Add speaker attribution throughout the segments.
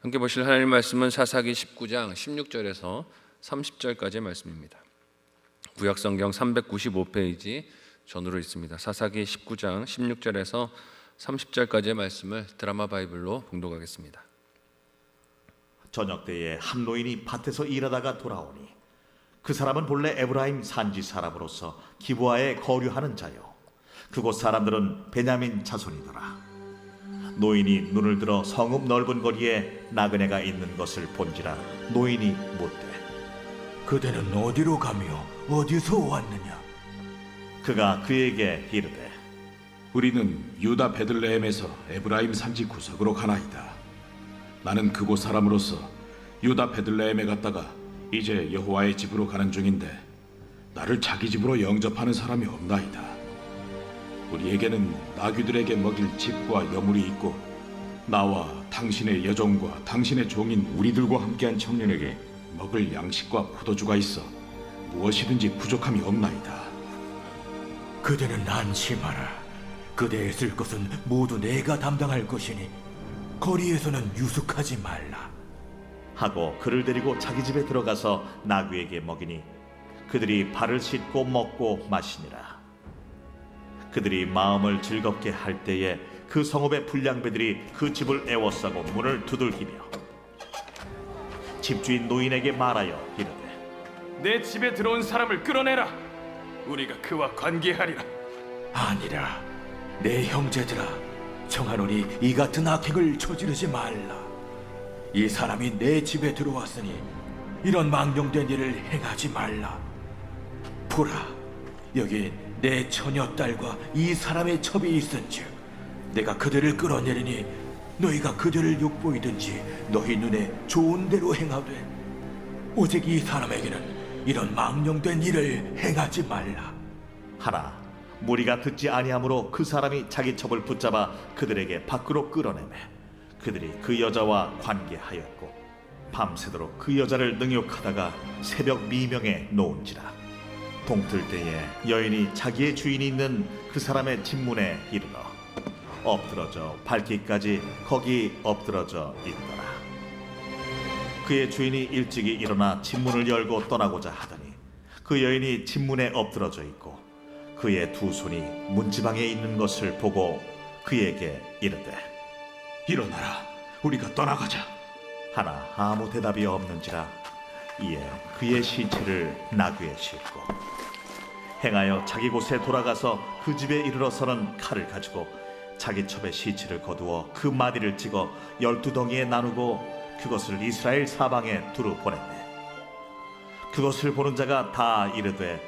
Speaker 1: 함께 보실 하나님 말씀은 사사기 19장 16절에서 30절까지의 말씀입니다. 구약성경 395페이지 전으로 있습니다. 사사기 19장 16절에서 30절까지의 말씀을 드라마 바이블로 봉독하겠습니다.
Speaker 2: 저녁 때에 한 노인이 밭에서 일하다가 돌아오니 그 사람은 본래 에브라임 산지 사람으로서 기브아에 거류하는 자요, 그곳 사람들은 베냐민 자손이더라. 노인이 눈을 들어 성읍 넓은 거리에 나그네가 있는 것을 본지라 노인이 묻되,
Speaker 3: 그대는 어디로 가며 어디서 왔느냐?
Speaker 2: 그가 그에게 이르되,
Speaker 4: 우리는 유다 베들레헴에서 에브라임 산지 구석으로 가나이다. 나는 그곳 사람으로서 유다 베들레헴에 갔다가 이제 여호와의 집으로 가는 중인데 나를 자기 집으로 영접하는 사람이 없나이다. 우리에게는 나귀들에게 먹일 집과 여물이 있고 나와 당신의 여종과 당신의 종인 우리들과 함께한 청년에게 먹을 양식과 포도주가 있어 무엇이든지 부족함이 없나이다.
Speaker 3: 그대는 안심하라. 그대의 쓸 것은 모두 내가 담당할 것이니 거리에서는 유숙하지 말라.
Speaker 2: 하고 그를 데리고 자기 집에 들어가서 나귀에게 먹이니 그들이 발을 씻고 먹고 마시니라. 그들이 마음을 즐겁게 할 때에 그 성읍의 불량배들이 그 집을 애워싸고 문을 두들기며 집주인 노인에게 말하여 이르되,
Speaker 5: 내 집에 들어온 사람을 끌어내라. 우리가 그와 관계하리라.
Speaker 3: 아니라 내 형제들아, 청하노니 이 같은 악행을 저지르지 말라. 이 사람이 내 집에 들어왔으니 이런 망령된 일을 행하지 말라. 보라, 여기 내 처녀딸과 이 사람의 첩이 있은즉 내가 그들을 끌어내리니 너희가 그들을 욕보이든지 너희 눈에 좋은 대로 행하되 오직 이 사람에게는 이런 망령된 일을 행하지 말라.
Speaker 2: 하나 무리가 듣지 아니하므로 그 사람이 자기 첩을 붙잡아 그들에게 밖으로 끌어내매 그들이 그 여자와 관계하였고 밤새도록 그 여자를 능욕하다가 새벽 미명에 놓은지라. 동틀 때에 여인이 자기의 주인이 있는 그 사람의 집문에 이르러 엎드러져 밟기까지 거기 엎드러져 있더라. 그의 주인이 일찍이 일어나 집문을 열고 떠나고자 하더니 그 여인이 집문에 엎드러져 있고 그의 두 손이 문지방에 있는 것을 보고 그에게 이르되,
Speaker 4: 일어나라, 우리가 떠나가자.
Speaker 2: 하나 아무 대답이 없는지라. 이에 그의 시체를 나귀에 싣고 행하여 자기 곳에 돌아가서 그 집에 이르러서는 칼을 가지고 자기 첩의 시체를 거두어 그 마디를 찍어 12덩이에 나누고 그것을 이스라엘 사방에 두루 보냈네. 그것을 보는 자가 다 이르되,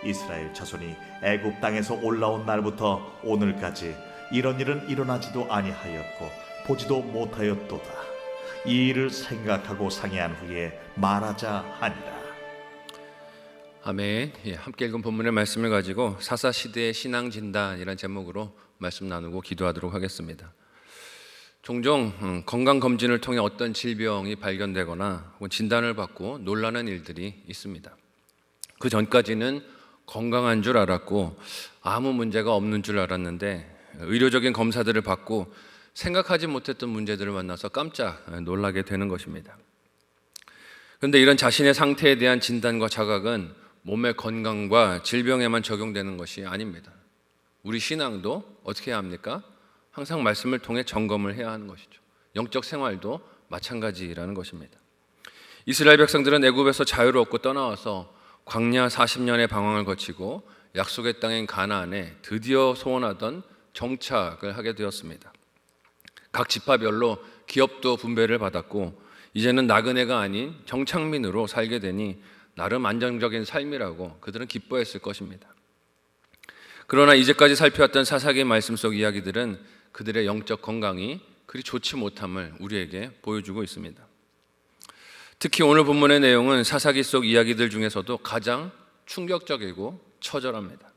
Speaker 2: 이스라엘 자손이 애굽 땅에서 올라온 날부터 오늘까지 이런 일은 일어나지도 아니하였고 보지도 못하였도다. 이 일을 생각하고 상의한 후에 말하자 하니라.
Speaker 1: 아멘. 함께 읽은 본문의 말씀을 가지고 사사시대의 신앙진단이라는 제목으로 말씀 나누고 기도하도록 하겠습니다. 종종 건강검진을 통해 어떤 질병이 발견되거나 혹은 진단을 받고 놀라는 일들이 있습니다. 그 전까지는 건강한 줄 알았고 아무 문제가 없는 줄 알았는데 의료적인 검사들을 받고 생각하지 못했던 문제들을 만나서 깜짝 놀라게 되는 것입니다. 그런데 이런 자신의 상태에 대한 진단과 자각은 몸의 건강과 질병에만 적용되는 것이 아닙니다. 우리 신앙도 어떻게 해야 합니까? 항상 말씀을 통해 점검을 해야 하는 것이죠. 영적 생활도 마찬가지라는 것입니다. 이스라엘 백성들은 애굽에서 자유를 얻고 떠나와서 광야 40년의 방황을 거치고 약속의 땅인 가나안에 드디어 소원하던 정착을 하게 되었습니다. 각 지파별로 기업도 분배를 받았고 이제는 나그네가 아닌 정착민으로 살게 되니 나름 안정적인 삶이라고 그들은 기뻐했을 것입니다. 그러나 이제까지 살펴왔던 사사기 말씀 속 이야기들은 그들의 영적 건강이 그리 좋지 못함을 우리에게 보여주고 있습니다. 특히 오늘 본문의 내용은 사사기 속 이야기들 중에서도 가장 충격적이고 처절합니다.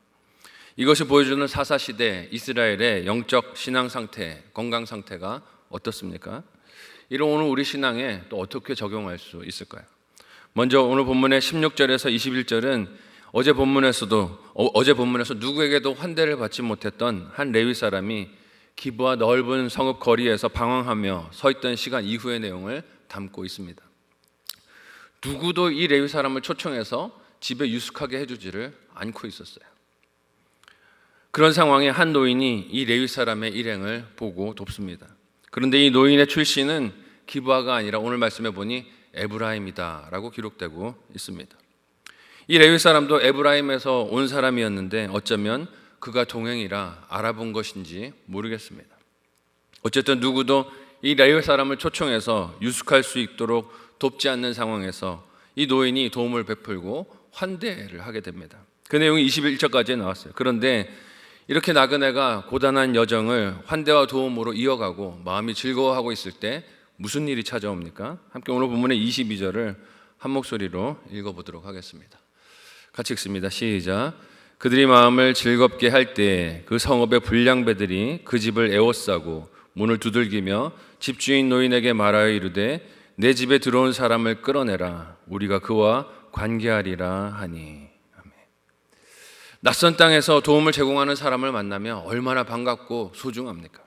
Speaker 1: 이것이 보여주는 사사시대 이스라엘의 영적 신앙 상태, 건강 상태가 어떻습니까? 이런 오늘 우리 신앙에 또 어떻게 적용할 수 있을까요? 먼저 오늘 본문의 16절에서 21절은 어제 본문에서 누구에게도 환대를 받지 못했던 한 레위 사람이 기브와 넓은 성읍 거리에서 방황하며 서 있던 시간 이후의 내용을 담고 있습니다. 누구도 이 레위 사람을 초청해서 집에 유숙하게 해주지를 않고 있었어요. 그런 상황에 한 노인이 이 레위 사람의 일행을 보고 돕습니다. 그런데 이 노인의 출신은 기브아가 아니라 오늘 말씀해 보니 에브라임이다 라고 기록되고 있습니다. 이 레위 사람도 에브라임에서 온 사람이었는데 어쩌면 그가 동행이라 알아본 것인지 모르겠습니다. 어쨌든 누구도 이 레위 사람을 초청해서 유숙할 수 있도록 돕지 않는 상황에서 이 노인이 도움을 베풀고 환대를 하게 됩니다. 그 내용이 21절까지 나왔어요. 그런데 이렇게 나그네가 고단한 여정을 환대와 도움으로 이어가고 마음이 즐거워하고 있을 때 무슨 일이 찾아옵니까? 함께 오늘 본문의 22절을 한 목소리로 읽어보도록 하겠습니다. 같이 읽습니다. 시작. 그들이 마음을 즐겁게 할 때 그 성읍의 불량배들이 그 집을 에워싸고 문을 두들기며 집주인 노인에게 말하여 이르되 내 집에 들어온 사람을 끌어내라. 우리가 그와 관계하리라 하니. 아멘. 낯선 땅에서 도움을 제공하는 사람을 만나면 얼마나 반갑고 소중합니까?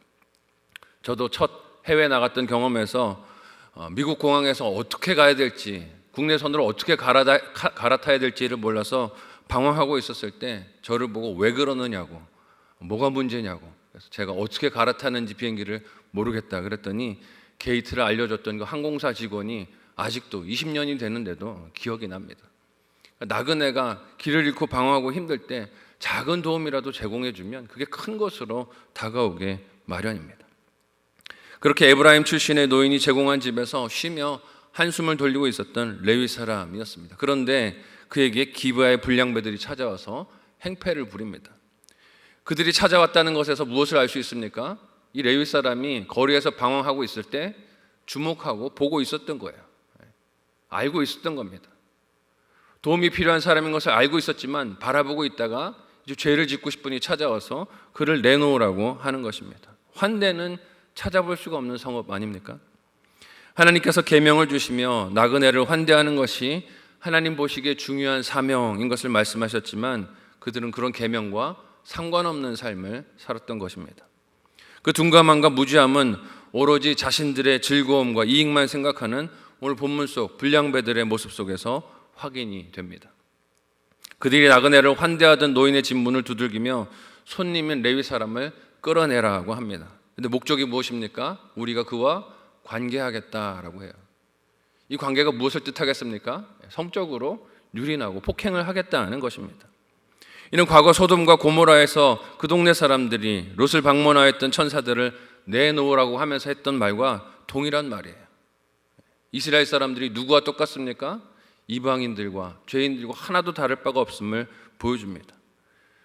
Speaker 1: 저도 첫 해외 나갔던 경험에서 미국 공항에서 어떻게 가야 될지, 국내선으로 어떻게 갈아타야 될지를 몰라서 방황하고 있었을 때 저를 보고 왜 그러느냐고, 뭐가 문제냐고, 그래서 제가 어떻게 갈아타는지 비행기를 모르겠다 그랬더니 게이트를 알려줬던 그 항공사 직원이 아직도 20년이 되는데도 기억이 납니다. 나그네가 길을 잃고 방황하고 힘들 때 작은 도움이라도 제공해주면 그게 큰 것으로 다가오게 마련입니다. 그렇게 에브라임 출신의 노인이 제공한 집에서 쉬며 한숨을 돌리고 있었던 레위 사람이었습니다. 그런데 그에게 기브아의 불량배들이 찾아와서 행패를 부립니다. 그들이 찾아왔다는 것에서 무엇을 알 수 있습니까? 이 레위 사람이 거리에서 방황하고 있을 때 주목하고 보고 있었던 거예요. 알고 있었던 겁니다. 도움이 필요한 사람인 것을 알고 있었지만 바라보고 있다가 이제 죄를 짓고 싶으니 찾아와서 그를 내놓으라고 하는 것입니다. 환대는 찾아볼 수가 없는 성업 아닙니까? 하나님께서 계명을 주시며 나그네를 환대하는 것이 하나님 보시기에 중요한 사명인 것을 말씀하셨지만 그들은 그런 계명과 상관없는 삶을 살았던 것입니다. 그 둔감함과 무지함은 오로지 자신들의 즐거움과 이익만 생각하는 오늘 본문 속 불량배들의 모습 속에서 확인이 됩니다. 그들이 나그네를 환대하던 노인의 집 문을 두들기며 손님인 레위 사람을 끌어내라고 합니다. 그런데 목적이 무엇입니까? 우리가 그와 관계하겠다라고 해요. 이 관계가 무엇을 뜻하겠습니까? 성적으로 유린하고 폭행을 하겠다는 것입니다. 이는 과거 소돔과 고모라에서 그 동네 사람들이 롯을 방문하였던 천사들을 내놓으라고 하면서 했던 말과 동일한 말이에요. 이스라엘 사람들이 누구와 똑같습니까? 이방인들과 죄인들과 하나도 다를 바가 없음을 보여줍니다.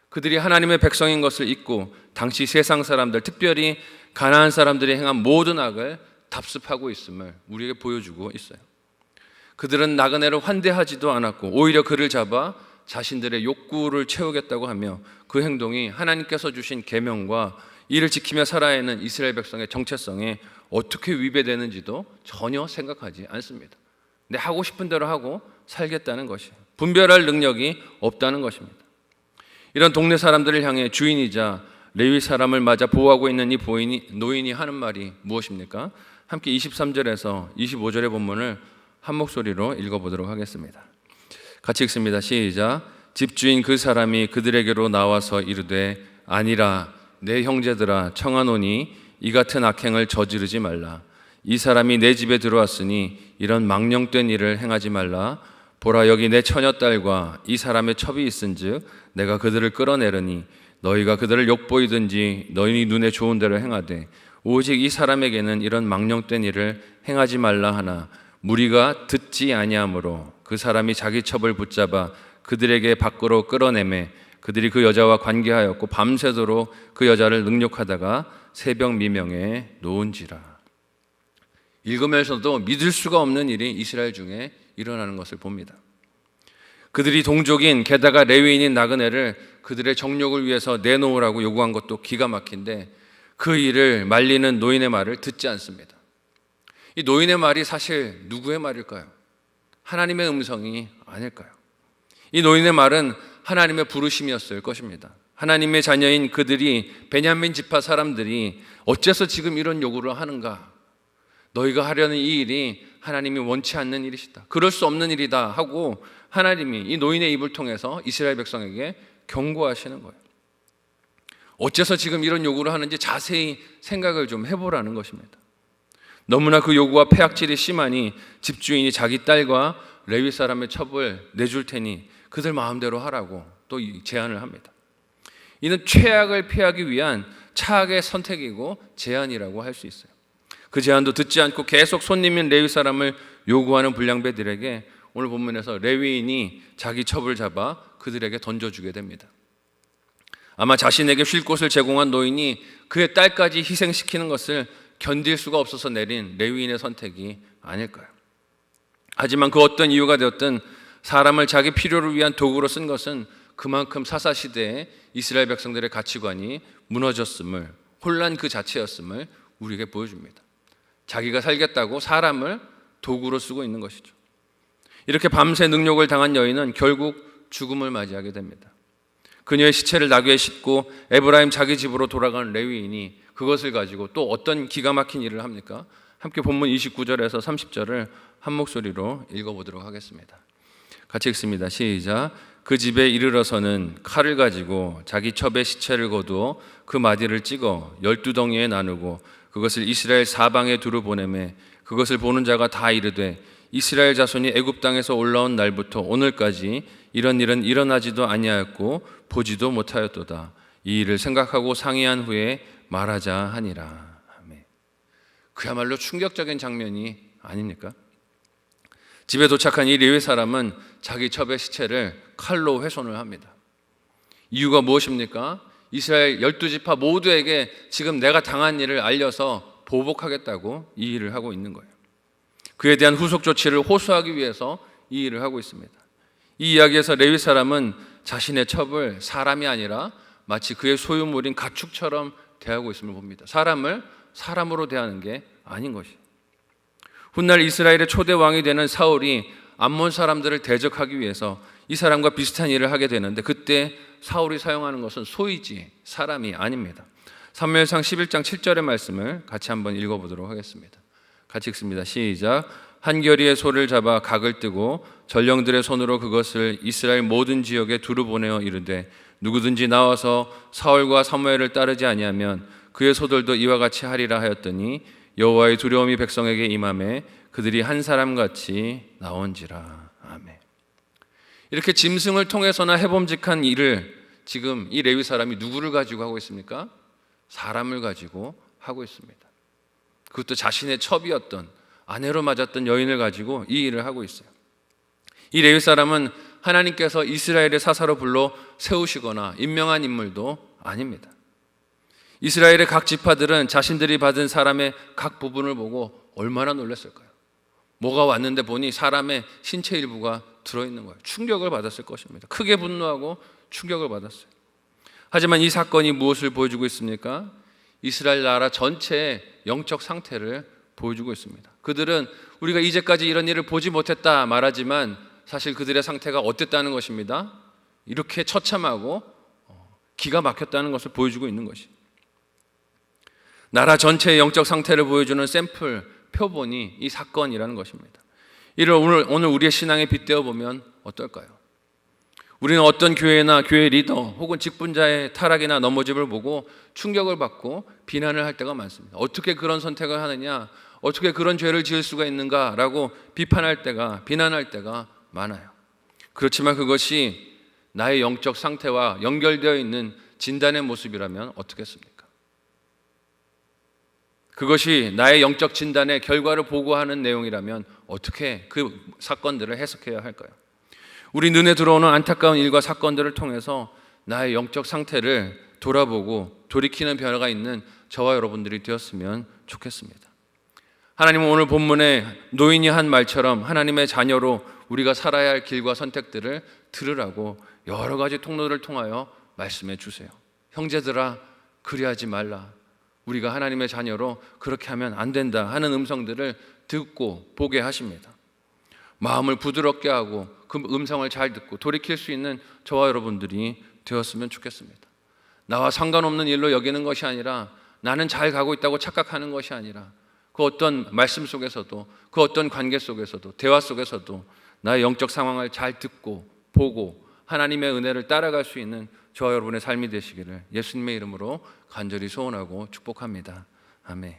Speaker 1: 그들이 하나님의 백성인 것을 잊고 당시 세상 사람들, 특별히 가나안 사람들이 행한 모든 악을 답습하고 있음을 우리에게 보여주고 있어요. 그들은 나그네를 환대하지도 않았고 오히려 그를 잡아 자신들의 욕구를 채우겠다고 하며 그 행동이 하나님께서 주신 계명과 이를 지키며 살아야 하는 이스라엘 백성의 정체성에 어떻게 위배되는지도 전혀 생각하지 않습니다. 근데 하고 싶은 대로 하고 살겠다는 것이에요. 분별할 능력이 없다는 것입니다. 이런 동네 사람들을 향해 주인이자 레위 사람을 맞아 보호하고 있는 이 노인이 하는 말이 무엇입니까? 함께 23절에서 25절의 본문을 한 목소리로 읽어보도록 하겠습니다. 같이 읽습니다. 시작. 집주인 그 사람이 그들에게로 나와서 이르되 아니라 내 형제들아 청하노니 이 같은 악행을 저지르지 말라. 이 사람이 내 집에 들어왔으니 이런 망령된 일을 행하지 말라. 보라 여기 내 처녀딸과 이 사람의 첩이 있은즉 내가 그들을 끌어내려니 너희가 그들을 욕보이든지 너희 눈에 좋은 대로 행하되 오직 이 사람에게는 이런 망령된 일을 행하지 말라 하나 무리가 듣지 아니하므로 그 사람이 자기 첩을 붙잡아 그들에게 밖으로 끌어내매 그들이 그 여자와 관계하였고 밤새도록 그 여자를 능욕하다가 새벽 미명에 놓은지라. 읽으면서도 믿을 수가 없는 일이 이스라엘 중에 일어나는 것을 봅니다. 그들이 동족인 게다가 레위인인 나그네를 그들의 정욕을 위해서 내놓으라고 요구한 것도 기가 막힌데 그 일을 말리는 노인의 말을 듣지 않습니다. 이 노인의 말이 사실 누구의 말일까요? 하나님의 음성이 아닐까요? 이 노인의 말은 하나님의 부르심이었을 것입니다. 하나님의 자녀인 그들이, 베냐민 지파 사람들이 어째서 지금 이런 요구를 하는가? 너희가 하려는 이 일이 하나님이 원치 않는 일이시다, 그럴 수 없는 일이다 하고 하나님이 이 노인의 입을 통해서 이스라엘 백성에게 경고하시는 거예요. 어째서 지금 이런 요구를 하는지 자세히 생각을 좀 해보라는 것입니다. 너무나 그 요구와 폐악질이 심하니 집주인이 자기 딸과 레위 사람의 첩을 내줄 테니 그들 마음대로 하라고 또 제안을 합니다. 이는 최악을 피하기 위한 차악의 선택이고 제안이라고 할 수 있어요. 그 제안도 듣지 않고 계속 손님인 레위 사람을 요구하는 불량배들에게 오늘 본문에서 레위인이 자기 첩을 잡아 그들에게 던져주게 됩니다. 아마 자신에게 쉴 곳을 제공한 노인이 그의 딸까지 희생시키는 것을 견딜 수가 없어서 내린 레위인의 선택이 아닐까요? 하지만 그 어떤 이유가 되었든 사람을 자기 필요를 위한 도구로 쓴 것은 그만큼 사사시대에 이스라엘 백성들의 가치관이 무너졌음을, 혼란 그 자체였음을 우리에게 보여줍니다. 자기가 살겠다고 사람을 도구로 쓰고 있는 것이죠. 이렇게 밤새 능욕을 당한 여인은 결국 죽음을 맞이하게 됩니다. 그녀의 시체를 나귀에 싣고 에브라임 자기 집으로 돌아간 레위인이 그것을 가지고 또 어떤 기가 막힌 일을 합니까? 함께 본문 29절에서 30절을 한 목소리로 읽어보도록 하겠습니다. 같이 읽습니다. 시작. 그 집에 이르러서는 칼을 가지고 자기 첩의 시체를 거두어 그 마디를 찍어 12덩이에 나누고 그것을 이스라엘 사방에 두루 보내매 그것을 보는 자가 다 이르되 이스라엘 자손이 애굽 땅에서 올라온 날부터 오늘까지 이런 일은 일어나지도 아니하였고 보지도 못하였도다. 이 일을 생각하고 상의한 후에 말하자 하니라. 아멘. 그야말로 충격적인 장면이 아닙니까? 집에 도착한 이 레위 사람은 자기 첩의 시체를 칼로 훼손을 합니다. 이유가 무엇입니까? 이스라엘 12지파 모두에게 지금 내가 당한 일을 알려서 보복하겠다고 이 일을 하고 있는 거예요. 그에 대한 후속 조치를 호소하기 위해서 이 일을 하고 있습니다. 이 이야기에서 레위 사람은 자신의 첩을 사람이 아니라 마치 그의 소유물인 가축처럼 대하고 있음을 봅니다. 사람을 사람으로 대하는 게 아닌 것이에요. 훗날 이스라엘의 초대 왕이 되는 사울이 암몬 사람들을 대적하기 위해서 이 사람과 비슷한 일을 하게 되는데 그때 사울이 사용하는 것은 소이지 사람이 아닙니다. 사무엘상 11장 7절의 말씀을 같이 한번 읽어보도록 하겠습니다. 같이 읽습니다. 시작. 한 결의의 소를 잡아 각을 뜨고 전령들의 손으로 그것을 이스라엘 모든 지역에 두루 보내어 이르되 누구든지 나와서 사울과 사무엘을 따르지 아니하면 그의 소들도 이와 같이 하리라 하였더니 여호와의 두려움이 백성에게 임하매 그들이 한 사람같이 나온지라. 아멘. 이렇게 짐승을 통해서나 해봄직한 일을 지금 이 레위 사람이 누구를 가지고 하고 있습니까? 사람을 가지고 하고 있습니다. 그것도 자신의 첩이었던 아내로 맞았던 여인을 가지고 이 일을 하고 있어요. 이 레위 사람은 하나님께서 이스라엘의 사사로 불러 세우시거나 임명한 인물도 아닙니다. 이스라엘의 각 지파들은 자신들이 받은 사람의 각 부분을 보고 얼마나 놀랐을까요? 뭐가 왔는데 보니 사람의 신체 일부가 들어있는 거예요. 충격을 받았을 것입니다. 크게 분노하고 충격을 받았어요. 하지만 이 사건이 무엇을 보여주고 있습니까? 이스라엘 나라 전체의 영적 상태를 보여주고 있습니다. 그들은 우리가 이제까지 이런 일을 보지 못했다 말하지만 사실 그들의 상태가 어땠다는 것입니다. 이렇게 처참하고 기가 막혔다는 것을 보여주고 있는 것이. 나라 전체의 영적 상태를 보여주는 샘플 표본이 이 사건이라는 것입니다. 이를 오늘 우리의 신앙에 빗대어 보면 어떨까요? 우리는 어떤 교회나 교회 리더 혹은 직분자의 타락이나 넘어짐을 보고 충격을 받고 비난을 할 때가 많습니다. 어떻게 그런 선택을 하느냐, 어떻게 그런 죄를 지을 수가 있는가라고 비난할 때가 많아요. 그렇지만 그것이 나의 영적 상태와 연결되어 있는 진단의 모습이라면 어떻겠습니까? 그것이 나의 영적 진단의 결과를 보고하는 내용이라면 어떻게 그 사건들을 해석해야 할까요? 우리 눈에 들어오는 안타까운 일과 사건들을 통해서 나의 영적 상태를 돌아보고 돌이키는 변화가 있는 저와 여러분들이 되었으면 좋겠습니다. 하나님은 오늘 본문에 노인이 한 말처럼 하나님의 자녀로 우리가 살아야 할 길과 선택들을 들으라고 여러 가지 통로를 통하여 말씀해 주세요. 형제들아, 그리하지 말라. 우리가 하나님의 자녀로 그렇게 하면 안 된다 하는 음성들을 듣고 보게 하십니다. 마음을 부드럽게 하고 그 음성을 잘 듣고 돌이킬 수 있는 저와 여러분들이 되었으면 좋겠습니다. 나와 상관없는 일로 여기는 것이 아니라, 나는 잘 가고 있다고 착각하는 것이 아니라, 그 어떤 말씀 속에서도, 그 어떤 관계 속에서도, 대화 속에서도 나의 영적 상황을 잘 듣고 보고 하나님의 은혜를 따라갈 수 있는 저와 여러분의 삶이 되시기를 예수님의 이름으로 간절히 소원하고 축복합니다. 아멘.